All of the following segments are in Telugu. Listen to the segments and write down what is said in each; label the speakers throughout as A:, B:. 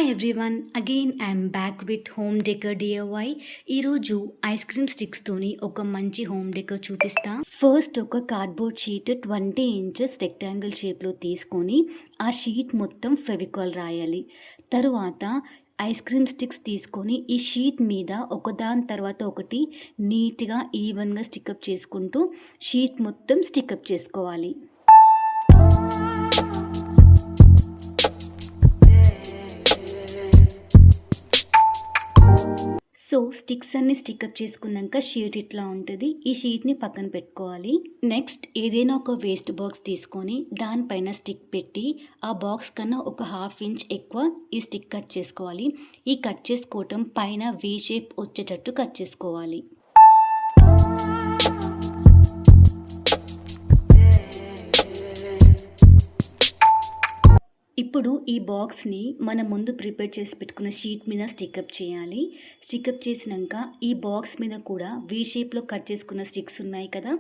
A: Hi everyone, again I'm back with home decor DIY. ఈరోజు ఐస్ క్రీమ్ స్టిక్స్తోని ఒక మంచి హోమ్ డెకర్ చూపిస్తా. ఫస్ట్ ఒక కార్డ్బోర్డ్ షీట్ 20 ఇంచెస్ రెక్టాంగిల్ షేప్లో తీసుకొని ఆ షీట్ మొత్తం ఫెవికాల్ రాయాలి. తరువాత ఐస్ క్రీమ్ స్టిక్స్ తీసుకొని ఈ షీట్ మీద ఒకదాని తర్వాత ఒకటి నీట్గా ఈవెన్గా స్టిక్అప్ చేసుకుంటూ షీట్ మొత్తం స్టిక్అప్ చేసుకోవాలి. సో స్టిక్స్ అన్ని స్టిక్అప్ చేసుకున్నాక షీట్ ఇట్లా ఉంటుంది. ఈ షీట్ని పక్కన పెట్టుకోవాలి. నెక్స్ట్ ఏదైనా ఒక వేస్ట్ బాక్స్ తీసుకొని దానిపైన స్టిక్ పెట్టి ఆ బాక్స్ కన్నా ఒక 1/2 ఇంచ్ ఎక్కువ ఈ స్టిక్ కట్ చేసుకోవాలి. ఈ కట్ చేసుకోవటం పైన వీ షేప్ వచ్చేటట్టు కట్ చేసుకోవాలి. ఇప్పుడు ఈ బాక్స్ని మనం ముందు ప్రిపేర్ చేసి పెట్టుకున్న షీట్ మీద స్టిక్అప్ చేయాలి. స్టిక్అప్ చేసినాక ఈ బాక్స్ మీద కూడా వీ షేప్లో కట్ చేసుకున్న స్టిక్స్ ఉన్నాయి కదా,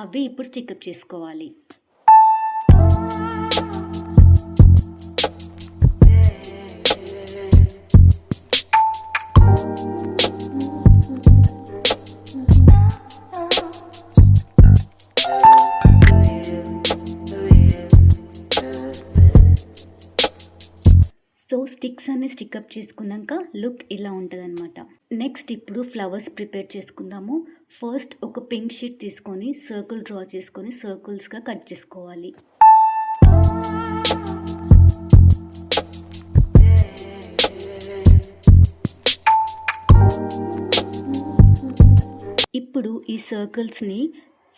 A: అవి ఇప్పుడు స్టిక్అప్ చేసుకోవాలి. సో స్టిక్స్ అన్ని స్టిక్అప్ చేసుకున్నాక లుక్ ఇలా ఉంటుంది అనమాట. నెక్స్ట్ ఇప్పుడు ఫ్లవర్స్ ప్రిపేర్ చేసుకుందాము. ఫస్ట్ ఒక పింక్ షీట్ తీసుకొని సర్కిల్ డ్రా చేసుకొని సర్కిల్స్గా కట్ చేసుకోవాలి. ఇప్పుడు ఈ సర్కిల్స్ని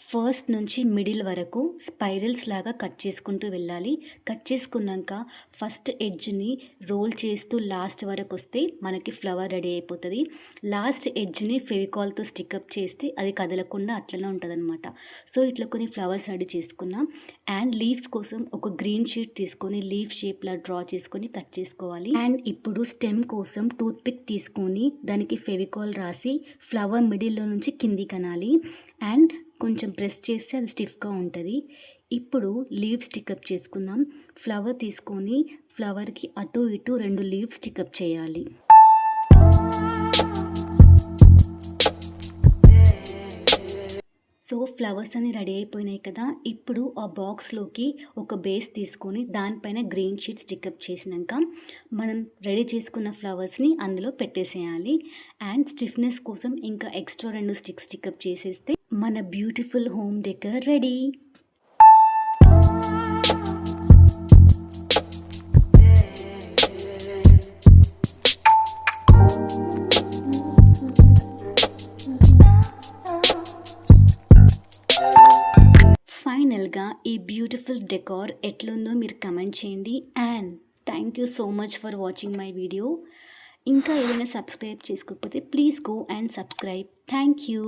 A: ఫస్ట్ నుంచి మిడిల్ వరకు స్పైరల్స్ లాగా కట్ చేసుకుంటూ వెళ్ళాలి. కట్ చేసుకున్నాక ఫస్ట్ ఎడ్జ్ని రోల్ చేస్తూ లాస్ట్ వరకు వస్తే మనకి ఫ్లవర్ రెడీ అయిపోతుంది. లాస్ట్ ఎడ్జ్ని ఫెవికాల్తో స్టిక్అప్ చేస్తే అది కదలకుండా అట్లనే ఉంటుంది అనమాట. సో ఇట్లా కొన్ని ఫ్లవర్స్ రెడీ చేసుకున్నాం. అండ్ లీవ్స్ కోసం ఒక గ్రీన్ షీట్ తీసుకొని లీఫ్ షేప్లా డ్రా చేసుకొని కట్ చేసుకోవాలి. అండ్ ఇప్పుడు స్టెమ్ కోసం టూత్ పిక్ తీసుకొని దానికి ఫెవికాల్ రాసి ఫ్లవర్ మిడిల్లో నుంచి కింది కనాలి. అండ్ కొంచెం ప్రెస్ చేస్తే అది స్టిఫ్గా ఉంటుంది. ఇప్పుడు లీవ్ స్టిక్అప్ చేసుకుందాం. ఫ్లవర్ తీసుకొని ఫ్లవర్కి అటు ఇటు 2 లీవ్స్ స్టిక్అప్ చేయాలి. సో ఫ్లవర్స్ అన్ని రెడీ అయిపోయినాయి కదా. ఇప్పుడు ఆ బాక్స్లోకి ఒక బేస్ తీసుకొని దానిపైన గ్రీన్ షీట్ స్టిక్అప్ చేసినాక మనం రెడీ చేసుకున్న ఫ్లవర్స్ని అందులో పెట్టేసేయాలి. అండ్ స్టిఫ్నెస్ కోసం ఇంకా ఎక్స్ట్రా 2 స్టిక్స్ స్టిక్అప్ చేసేస్తే మన బ్యూటిఫుల్ హోమ్ డెకర్ రెడీ. ఫైనల్గా ఈ బ్యూటిఫుల్ డెకార్ ఎట్లుందో మీరు కమెంట్ చేయండి. And thank you so much for watching my video. ఇంకా ఏదైనా సబ్స్క్రైబ్ చేసుకోకపోతే please go and subscribe. Thank you.